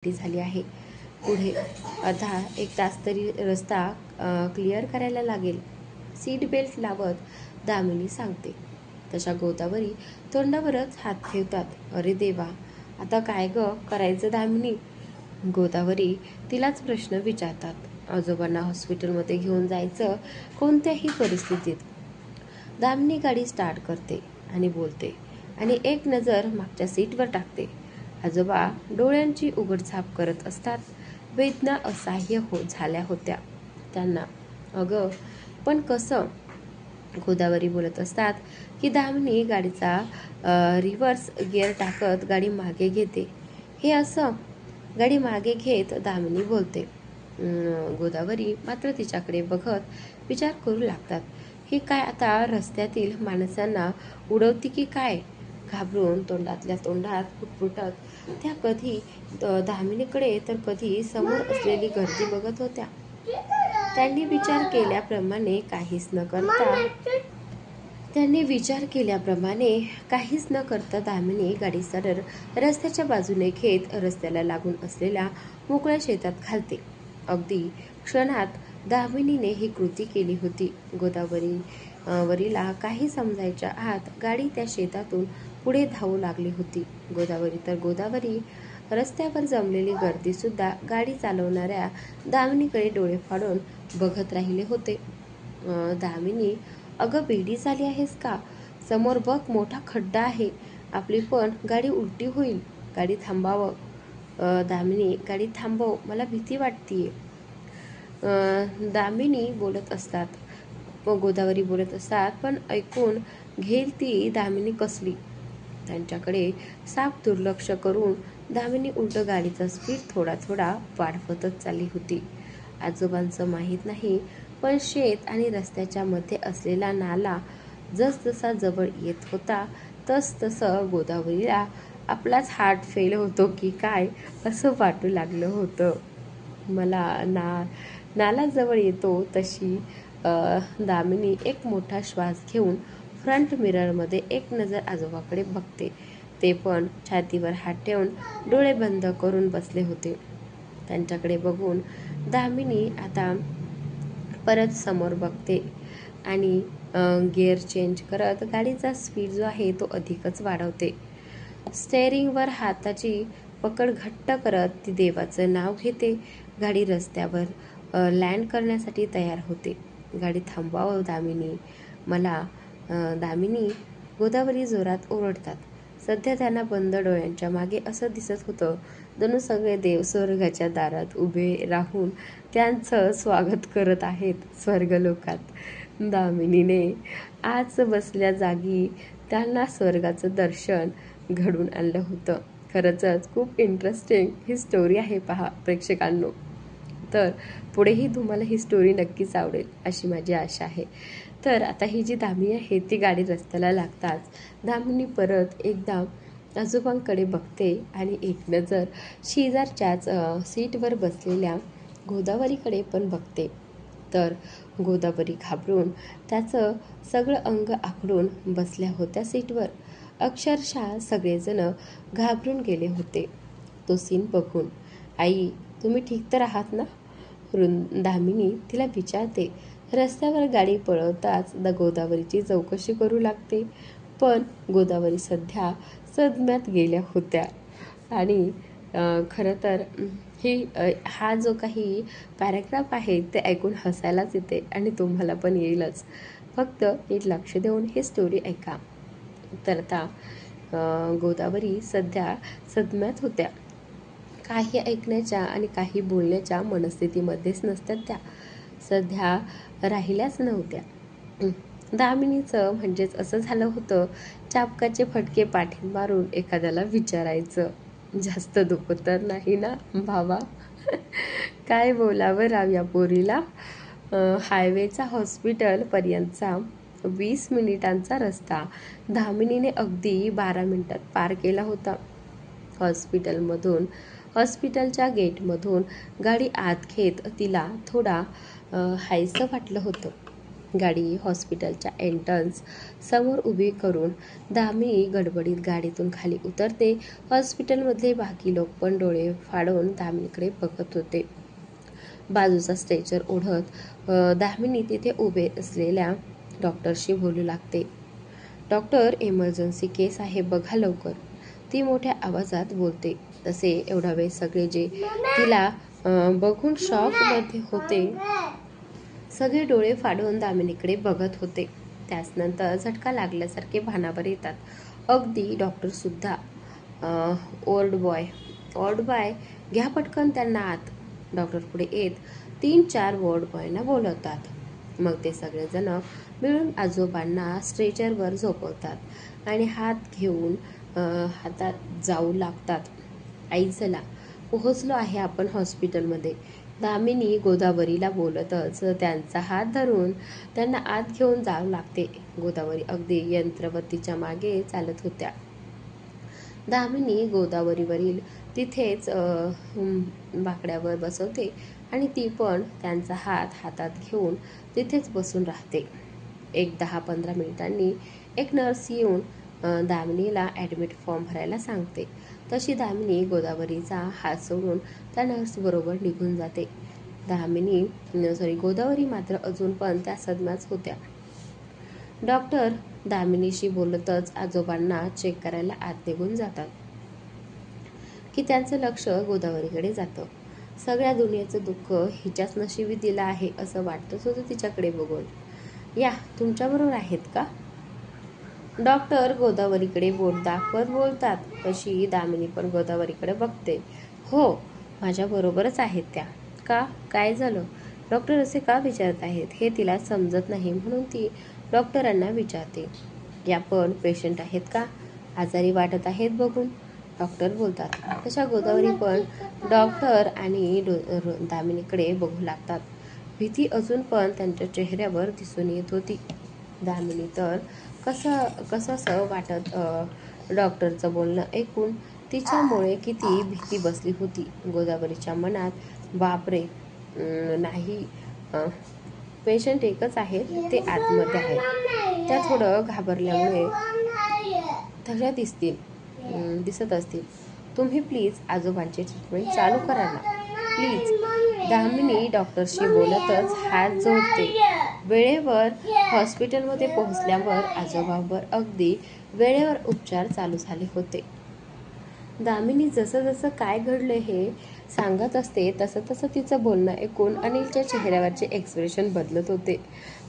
झाली आहे. पुढे अर्धा एक तास तरी रस्ता क्लिअर करायला लागेल. सीट बेल्ट लावत दामिनी सांगते. तशा गोदावरी तोंडावरच हात ठेवतात. अरे देवा, आता काय ग करायचं दामिनी? गोदावरी तिलाच प्रश्न विचारतात. आजोबांना हॉस्पिटलमध्ये घेऊन जायचं कोणत्याही परिस्थितीत. दामिनी गाडी स्टार्ट करते आणि बोलते आणि एक नजर मागच्या सीटवर टाकते. आजोबा डोळ्यांची उघडझाप करत असतात. वेदना असह्य झाल्या होत्या त्यांना. अगं पण कसं? गोदावरी बोलत असतात की दामिनी गाडीचा रिव्हर्स गिअर टाकत गाडी मागे घेते. हे असं? गाडी मागे घेत दामिनी बोलते. गोदावरी मात्र तिच्याकडे बघत विचार करू लागतात. ही काय आता रस्त्यातील माणसांना उडवती की काय? घाबरून तोंडातल्या तोंडात फुटफुटत त्या कधी दामिनीकडे तर कधी समोर असलेली गर्दी बघत होत्या. त्यांनी विचार केल्याप्रमाणे काहीच न करता दामिनी गाडी सरळ रस्त्याच्या बाजूने घेत रस्त्याला लागून असलेल्या मोकळ्या शेतात घालते. अगदी क्षणात दामिनीने ही कृती केली होती. गोदावरीला काही समजायच्या आत गाडी त्या शेतातून पुढे धावू लागली होती. गोदावरी रस्त्यावर जमलेली गर्दी सुद्धा गाडी चालवणाऱ्या दामिनीकडे डोळे फाडून बघत राहिले होते. दामिनी, अगं वेडी झाली आहेस का? समोर बघ, मोठा खड्डा आहे. आपली पण गाडी उलटी होईल. गाडी थांबव दामिनी, गाडी थांबव, मला भीती वाटतीये. गोदावरी बोलत असतात पण ऐकून घेईल ती दामिनी कसली? त्यांच्याकडे साफ दुर्लक्ष करून दामिनी उलट गाडीचा स्पीड थोडा वाढवतच चालली होती. आजोबांचं माहीत नाही, पण शेत आणि रस्त्याच्या मध्ये असलेला नाला जसजसा जवळ येत होता तसं गोदावरीला आपलाच हार्ट फेल होतो की काय असं वाटू लागलं होतं. मला नाला जवळ येतो तशी दामिनी एक मोठा श्वास घेऊन फ्रंट मिररमध्ये एक नजर आजोबाकडे बघते. ते पण छातीवर हात ठेवून डोळे बंद करून बसले होते. त्यांच्याकडे बघून दामिनी आता परत समोर बघते आणि गिअर चेंज करत गाडीचा स्पीड जो आहे तो अधिकच वाढवते. स्टेअरिंगवर हाताची पकड घट्ट करत ती देवाचं नाव घेते. गाडी रस्त्यावर लँड करण्यासाठी तयार होते. गाडी थांबवावं दामिनी, दामिनी, गोदावरी जोरात ओरडतात. सध्या त्यांना बंद डोळ्यांच्या मागे असं दिसत होतं जणू सगळे देव स्वर्गाच्या दारात उभे राहून त्यांचं स्वागत करत आहेत स्वर्गलोकात. दामिनीने आज बसल्या जागी त्यांना स्वर्गाचं दर्शन घडून आणलं होतं. खरंच खूप इंटरेस्टिंग ही स्टोरी आहे पहा प्रेक्षकांनो. तर पुढेही तुम्हाला ही स्टोरी नक्कीच आवडेल अशी माझी आशा आहे. तर आता ही जी दामिनी आहे ती गाडी रस्त्याला लागताच दामिनी परत एकदा आजोबांकडे बघते आणि एक नजर शेजारच्याच सीटवर बसलेल्या गोदावरीकडे पण बघते. तर गोदावरी घाबरून त्याचं सगळं अंग आखडून बसल्या होत्या सीटवर. अक्षरशः सगळेजण घाबरून गेले होते तो सीन बघून. आई, तुम्ही ठीक तर आहात ना? दामिनी तिला विचारते. रस्त्यावर गाडी पळवताच गोदावरीची चौकशी करू लागते. पण गोदावरी सध्या सदम्यात गेल्या होत्या आणि खरं तर हा जो काही पॅराग्राफ आहे ते ऐकून हसायलाच येते आणि तुम्हाला पण येईलच. फक्त नीट लक्ष देऊन ही स्टोरी ऐका. तर आता गोदावरी सध्या सदम्यात होत्या. काही ऐकण्याच्या आणि काही बोलण्याच्या मनस्थितीमध्येच नसतात त्या. सध्या राहिल्याच नव्हत्या. दामिनीचं म्हणजेच असं झालं होतं, चाबकाचे फटके पाठीत मारून एखाद्याला विचारायचं, जास्त दुखत तर नाही ना भावा? काय बोलावं राव या पोरीला. हायवेचा हॉस्पिटलपर्यंतचा 20 मिनिटांचा रस्ता दामिनीने अगदी 12 मिनिटात पार केला होता. हॉस्पिटलच्या गेटमधून गाडी आत घेत तिला थोडा हायसं वाटलं होतं. गाडी हॉस्पिटलच्या एंट्रन्स समोर उभी करून दामिनी गडबडीत गाडीतून खाली उतरते. हॉस्पिटलमधले बाकी लोक पण डोळे फाडून दामिनीकडे बघत होते. बाजूचा स्ट्रेचर ओढत दामिनी तिथे उभे असलेल्या डॉक्टरशी बोलू लागते. डॉक्टर, इमर्जन्सी केस आहे, बघा लवकर, ती मोठ्या आवाजात बोलते. तसे एवढा वेळ सगळे जे तिला बघून शॉकमध्ये होते सगळे डोळे फाडून दामिनीकडे बघत होते. त्याचनंतर झटका लागल्यासारखे भानावर येतात. अगदी डॉक्टरसुद्धा. वॉर्ड बॉय घ्या पटकन त्यांना आत. डॉक्टर पुढे येत 3-4 वॉर्ड बॉयना बोलवतात. मग ते सगळेजण मिळून आजोबांना स्ट्रेचरवर झोपवतात आणि हात घेऊन हातात जाऊ लागतात. आई, चला, पोहोचलो आहे आपण हॉस्पिटलमध्ये. दामिनी गोदावरीला बोलतच त्यांचा हात धरून त्यांना आत घेऊन जाऊ लागते. गोदावरी अगदी यंत्रवतीच्या मागे चालत होत्या. दामिनी गोदावरीवरील तिथेच बाकड्यावर बसवते आणि ती पण त्यांचा हात हातात घेऊन तिथेच बसून राहते. एक 10-15 मिनिटांनी एक नर्स येऊन दामिनीला ॲडमिट फॉर्म भरायला सांगते. तशी दामिनी गोदावरीचा हात सोडून त्या नर्सबरोबर निघून जाते. गोदावरी मात्र अजून पण त्या सदम्याच होत्या. डॉक्टर दामिनीशी बोलतच आजोबांना चेक करायला आत निघून जातात की त्यांचं लक्ष गोदावरीकडे जातं. सगळ्या दुनियेचं दुःख हिच्याच नशिबी दिलं आहे असं वाटतच होतं तिच्याकडे बघून. या, तुमच्याबरोबर आहेत का? डॉक्टर गोदावरीकडे बोट दाखवत बोलतात. तशी दामिनी पण गोदावरीकडे बघते. हो, माझ्याबरोबरच आहेत त्या. का? काय झालं? डॉक्टर असे का विचारत आहेत हे तिला समजत नाही, म्हणून ती डॉक्टरांना विचारते. या पण पेशंट आहेत का? आजारी वाटत आहेत बघून, डॉक्टर बोलतात. तशा गोदावरी पण डॉक्टर आणि दामिनीकडे बघू लागतात. भीती अजून पण त्यांच्या चेहऱ्यावर दिसून येत होती. दामिनी तर कसं वाटत डॉक्टरचं बोलणं ऐकून तिच्यामुळे किती भीती बसली होती गोदावरीच्या मनात. बापरे, नाही, पेशंट एकच आहेत, ते आतमध्ये आहेत. त्या थोडं घाबरल्यामुळे तशा दिसत असतील. तुम्ही प्लीज आजोबांची ट्रीटमेंट चालू करा ना, प्लीज. दामिनी डॉक्टरशी बोलतच हात जोडते. वेळेवर हॉस्पिटलमध्ये पोहोचल्यावर आजोबांवर अगदी वेळेवर उपचार चालू झाले होते. दामिनी जसं काय घडलं हे सांगत असते तसं तिचं बोलणं ऐकून अनिलच्या चेहऱ्यावरचे एक्सप्रेशन बदलत होते.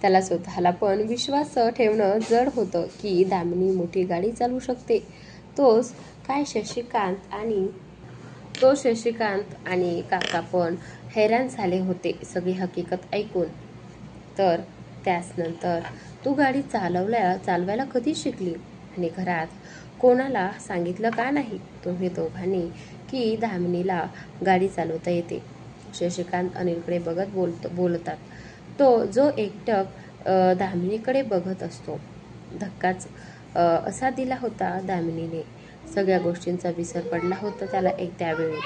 त्याला स्वतःला पण विश्वास ठेवणं जड होतं की दामिनी मोठी गाडी चालवू शकते. शशिकांत आणि काका पण हैराण झाले होते सगळी हकीकत ऐकून. तर त्याचनंतर तू गाडी चालवायला कधी शिकली आणि घरात कोणाला सांगितलं का नाही तुम्ही दोघांनी की दामिनीला गाडी चालवता येते? शशिकांत अनिलकडे बघत बोलतात. तो जो एकटक दामिनीकडे बघत असतो. धक्काच असा दिला होता दामिनीने. सगळ्या गोष्टींचा विसर पडला होता त्याला त्यावेळी.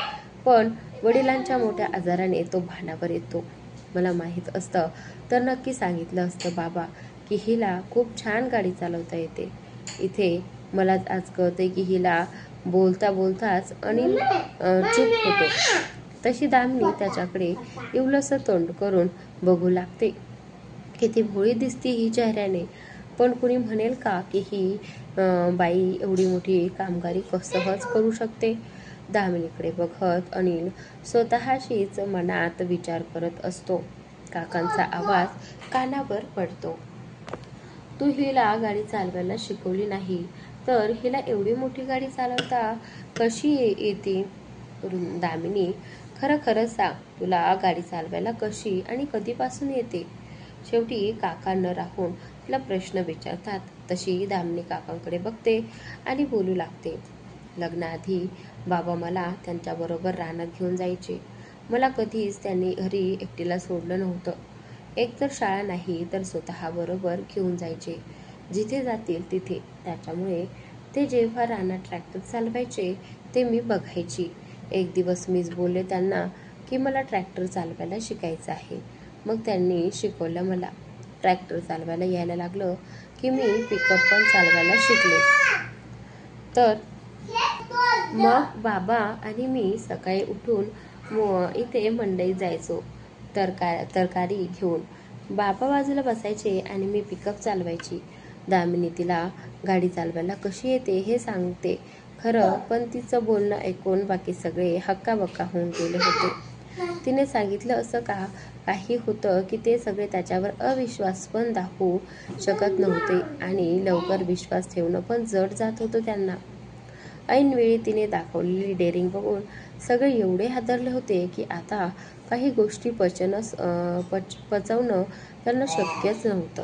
पण वडिलांच्या मोठ्या आजाराने तो भानावर येतो. मला माहीत असतं तर नक्की सांगितलं असतं बाबा की हिला खूप छान गाडी चालवता येते. इथे मलाच आज कळते की हिला बोलताच अनिल चूप होतो. तशी दामिनी त्याच्याकडे इवलंसं तोंड करून बघू लागते. किती भोळी दिसती ही चेहऱ्याने. पण कुणी म्हणेल का की ही बाई एवढी मोठी कामगारी सहज करू शकते? दामिनीकडे बघत अनिल स्वतःशीच मनात विचार करत असतो. काकांचा आवाज कानावर पडतो. तू हिला गाडी चालवायला शिकवली नाही तर हिला एवढी मोठी गाडी चालवता कशी येते? दामिनी, खरं सांग, तुला गाडी चालवायला कशी आणि कधीपासून येते? शेवटी काका न राहून तिला प्रश्न विचारतात. तशी दामिनी काकांकडे बघते आणि बोलू लागते. लग्नाआधी बाबा मला त्यांच्याबरोबर रानात घेऊन जायचे. मला कधीच त्यांनी घरी एकटीला सोडलं नव्हतं. एक तर शाळा नाही तर स्वतःबरोबर घेऊन जायचे जिथे जातील तिथे. त्याच्यामुळे ते जेव्हा रानात ट्रॅक्टर चालवायचे ते मी बघायची. एक दिवस मीच बोलले त्यांना की मला ट्रॅक्टर चालवायला शिकायचं आहे. मग त्यांनी शिकवलं मला. ट्रॅक्टर चालवायला यायला लागलं की मी पिकअप पण चालवायला शिकले. तर मग बाबा आणि मी सकाळी उठून इथे मंडईत जायचो तरकारी घेऊन. बाबा बाजूला बसायचे आणि मी पिकअप चालवायची. दामिनी तिला गाडी चालवायला कशी येते हे सांगते खरं, पण तिचं बोलणं ऐकून बाकी सगळे हक्काबक्का होऊन गेले होते. तिने सांगितलं असं काही होतं की ते सगळे त्याच्यावर अविश्वास पण दाखवू शकत नव्हते आणि लवकर विश्वास ठेवणं पण जड जात होतं त्यांना. ऐनवेळी तिने दाखवलेली डेअरिंग बघून सगळे एवढे हादरले होते की आता काही गोष्टी पचवणं त्यांना शक्यच नव्हतं.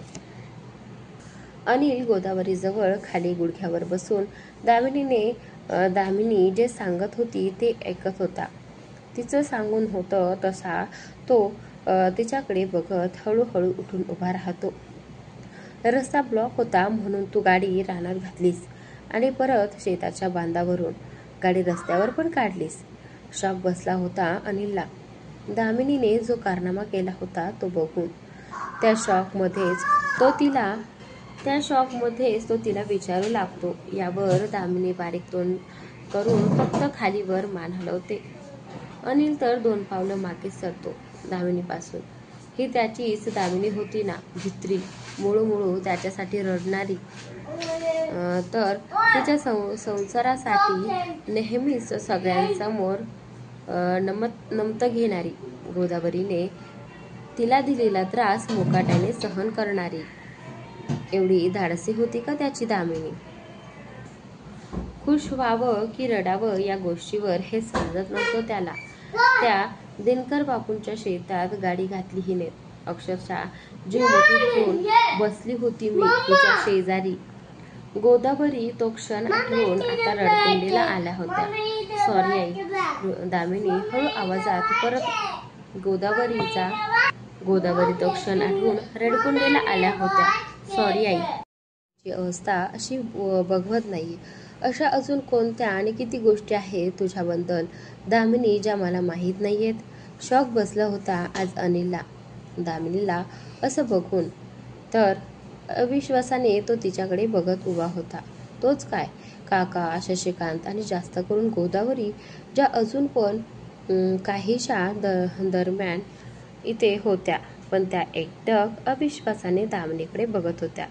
अनिल गोदावरीजवळ खाली गुडघ्यावर बसून दामिनी जे सांगत होती ते ऐकत होता. तिचं सांगून होतं तसा तो तिच्याकडे बघत हळूहळू उठून उभा राहतो. रस्ता ब्लॉक होता म्हणून तू गाडी रानात घातलीस आणि परत शेताच्या बांधावरून गाडी रस्त्यावर पण काढलीस. शॉक बसला होता अनिलला दामिनीने जो कारनामा केला होता तो बघून. त्या शॉकमध्येच तो तिला विचारू लागतो. यावर दामिनी बारीक तोंड करून फक्त खालीवर मान हलवते. अनिल तर 2 पावलं मागे सरतो दामिनीपासून. ही त्याचीच दामिनी होती ना, भित्री, मुळू त्याच्यासाठी रडणारी, तर तिच्या संसारासाठी नेहमीच सगळ्यांसमोर नमतं घेणारी, गोदावरीने तिला दिलेला त्रास मुकाट्याने सहन करणारी. एवढी धाडसी होती का त्याची दामिनी? खुश व्हावं की रडावं या गोष्टीवर हे समजत नव्हतं त्याला. त्या दिनकर बापूंच्या शेतात गाडी घातली हिने. अक्षरशः जीव मुठीत घेऊन बसली होती मी तिच्या शेजारी. गोदावरी तो क्षण आठवून आता रडकुंडीला आल्या होत्या. Sorry I. दामिनी हळू आवाजात परत गोदावरी तो क्षण आठवून रडकुंडीला आल्या होत्या. Sorry I. ची अवस्था अशी बघवत नाही. अशा अजून कोणत्या आणि किती गोष्टी आहेत तुझ्याबद्दल दामिनी ज्या मला माहीत नाहीयेत. शॉक बसला होता आज अनिलला दामिनीला असं बघून. तर अविश्वासाने तो तिच्याकडे बघत उभा होता. तोच काय, काका, शशिकांत आणि जास्त करून गोदावरी, ज्या अजून पण काहीशा दरम्यान इथे होत्या, पण त्या एकटक अविश्वासाने दामिनीकडे बघत होत्या.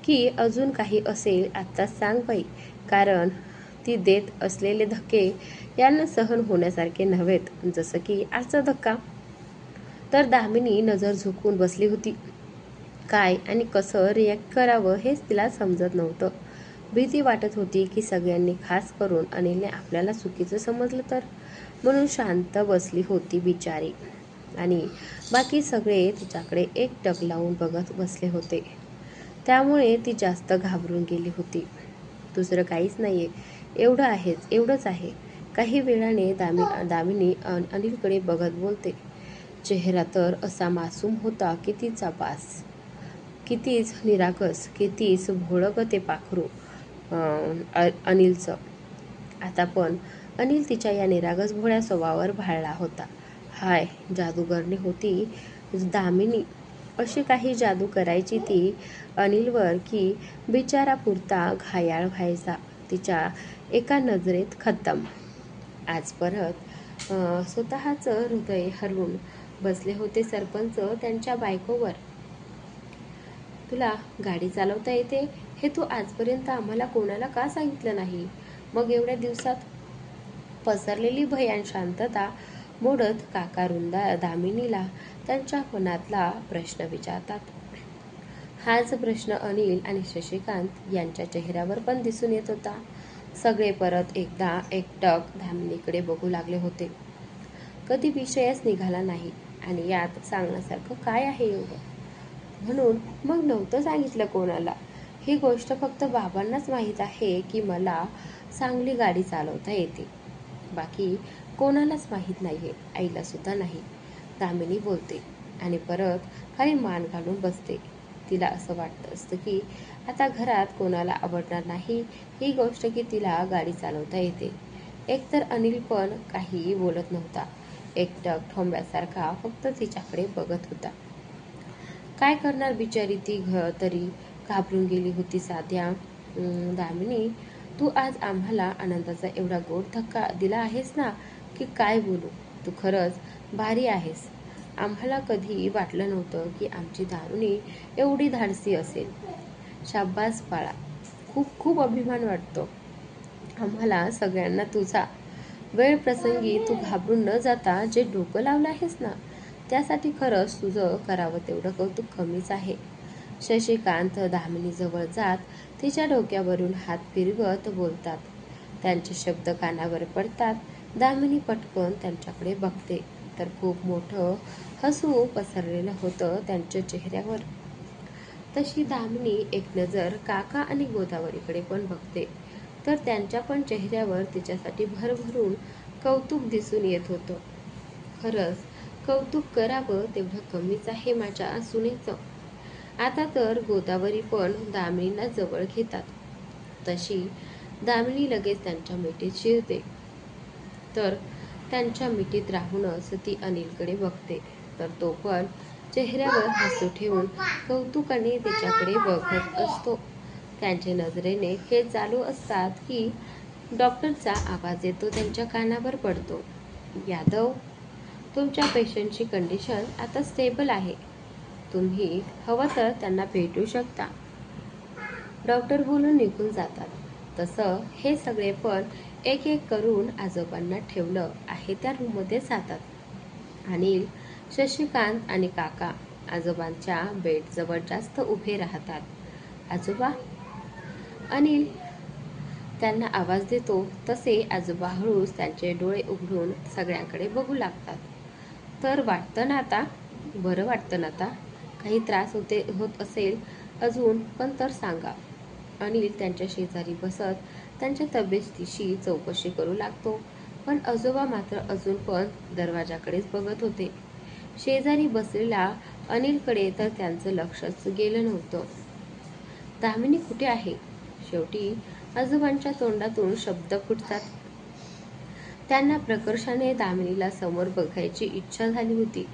की अजून काही असेल आत्ताच सांग बाई, कारण ती देत असलेले धक्के यांना सहन होण्यासारखे नव्हेत, जसं की आजचा धक्का. तर दामिनी नजर झुकवून बसली होती. काय आणि कसं रिॲक्ट करावं हेच तिला समजत नव्हतं. भीती वाटत होती की सगळ्यांनी, खास करून अनिलने आपल्याला चुकीचं समजलं तर, म्हणून शांत बसली होती बिचारी. आणि बाकी सगळे तिच्याकडे एकटक लावून बघत बसले होते. त्यामुळे ती जास्त घाबरून गेली होती. दुसरं काहीच नाहीये, एवढंच आहे. काही वेळाने दामिनी अनिलकडे बघत बोलते. चेहरा तर असा मासूम होता की तिचा बास. कितीच निरागस, कितीच भोळं ग ते पाखरू अनिलचं. आता पण अनिल तिच्या या निरागस भोळ्या स्वभावावर भाळला होता. हाय, जादूगरणी होती दामिनी. अशी काही जादू करायची ती अनिलवर की बिचारा पुरता घायाळ व्हायचा. तिच्या एका नजरेत खतम. आज परत स्वतःचं हृदय हरवून बसले होते सरपंच त्यांच्या बायकोवर. तुला गाडी चालवता येते हे तू आजपर्यंत आम्हाला कोणाला का सांगितलं नाही? मग एवढ्या दिवसात पसरलेली भयान शांतता मोडत काका दामिनीला त्यांच्या मनातला प्रश्न विचारतात. हाच प्रश्न अनिल आणि शशिकांत यांच्या चेहऱ्यावर पण दिसून येत होता. सगळे परत एकदा एकटक दामिनीकडे बघू लागले होते. कधी विषयच निघाला नाही आणि यात सांगण्यासारखं काय आहे एवढं? म्हणून मग नव्हतं सांगितलं कोणाला. ही गोष्ट फक्त बाबांनाच माहीत आहे की मला चांगली गाडी चालवता येते. बाकी कोणालाच माहीत नाहीये, आईला सुद्धा नाही. दामिनी बोलते आणि परत खाली मान घालून बसते. तिला असं वाटत असतं की आता घरात कोणाला आवडणार नाही ही गोष्ट की तिला गाडी चालवता येते. एकतर अनिल पण काहीही बोलत नव्हता. एकटक ठोंब्यासारखा फक्त तिच्याकडे बघत होता. काय करणार बिचारी ती तरी घाबरून गेली होती. साध्या दामिनी, तू आज आम्हाला आनंदाचा एवढा गोड धक्का दिला आहेस ना, की काय बोलू. तू खरंच भारी आहेस. आम्हाला कधी वाटलं नव्हतं की आमची दारुणी एवढी धाडसी असेल. शाब्बास बाळा, खूप खूप अभिमान वाटतो आम्हाला सगळ्यांना तुझा. वेळ प्रसंगी तू घाबरून न जाता जे डोकं लावलं आहेस ना, त्यासाठी खरंच तुझं करावं तेवढं कौतुक कमीच आहे. शशिकांत दामिनीजवळ जात तिच्या डोक्यावरून हात फिरवत बोलतात. त्यांचे शब्द कानावर पडतात. दामिनी पटकन त्यांच्याकडे बघते तर खूप मोठं हसू पसरलेलं होतं त्यांच्या चेहऱ्यावर. तशी दामिनी एक नजर काका आणि गोदावरीकडे पण बघते तर त्यांच्या पण चेहऱ्यावर तिच्यासाठी भरभरून कौतुक दिसून येत होतं. खरंच कौतुक करावं तेवढं कमीच आहे माझ्या सुनेचं. आता तर गोदावरी पण दामिनीला जवळ घेतात. तशी दामिनी लगेच त्यांच्या मिठीत शिरते तर त्यांच्या मिठीत राहूनच ती अनिलकडे बघते तर तो पण चेहऱ्यावर हसू ठेवून कौतुकाने तिच्याकडे बघत असतो. त्यांच्या नजरेने खेळ चालू असतात की डॉक्टरचा आवाज येतो त्यांच्या कानावर पडतो. यादव, तुमच्या पेशंटची कंडिशन आता स्टेबल आहे. तुम्ही हवं तर त्यांना भेटू शकता. डॉक्टर बोलून निघून जातात. तसं हे सगळे पण एक एक करून आजोबांना ठेवलं आहे त्या रूममध्ये जातात. अनिल, शशिकांत आणि काका आजोबांच्या बेडजवळ जास्त उभे राहतात. आजोबा. अनिल त्यांना आवाज देतो तसे आजोबा हळूच त्यांचे डोळे उघडून सगळ्यांकडे बघू लागतात. तर वाटतं ना आता? बरं वाटतं ना आता? काही त्रास होत असेल अजून पण तर सांगा. अनिल त्यांच्या शेजारी बसत त्यांच्या तब्येतीची चौकशी करू लागतो. पण आजोबा मात्र अजून पण दरवाजाकडेच बघत होते. शेजारी बसलेल्या अनिलकडे तर त्यांचं लक्षच गेलं नव्हतं. दामिनी कुठे आहे? शेवटी आजोबांच्या तोंडातून शब्द फुटतात. त्यांना प्रकर्षाने दामिनीला समोर बघायची इच्छा झाली होती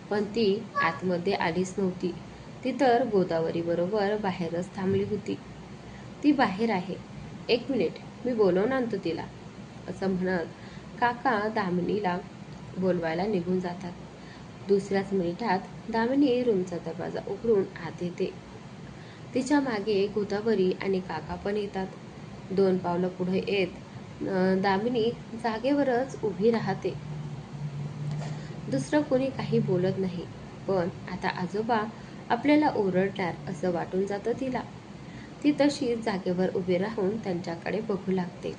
पण ती आतमध्ये आलीच नव्हती. ती तर गोदावरी बरोबर बाहेरच थांबली होती. ती बाहेर आहे. 1 मिनिट, मी बोलवून आणतो तिला, असं म्हणत काका दामिनीला बोलवायला निघून जातात. दुसऱ्याच मिनिटात दामिनी रूमचा दरवाजा उघडून आत येते. तिच्या मागे गोदावरी आणि काका पण येतात. 2 पावलं पुढे येत दामिनी जागेवरच उभी राहते. दुसरं कोणी काही बोलत नाही. पण आता आजोबा आपल्याला ओरडणार असं वाटून जातं तिला. ती तशीच जागेवर उभी राहून त्यांच्याकडे बघू लागते.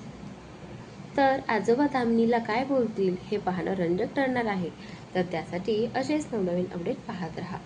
तर आजोबा दामिनीला काय बोलतील हे पाहणं रंजक ठरणार आहे. तर त्यासाठी असेच नवनवीन अपडेट पाहत राहा.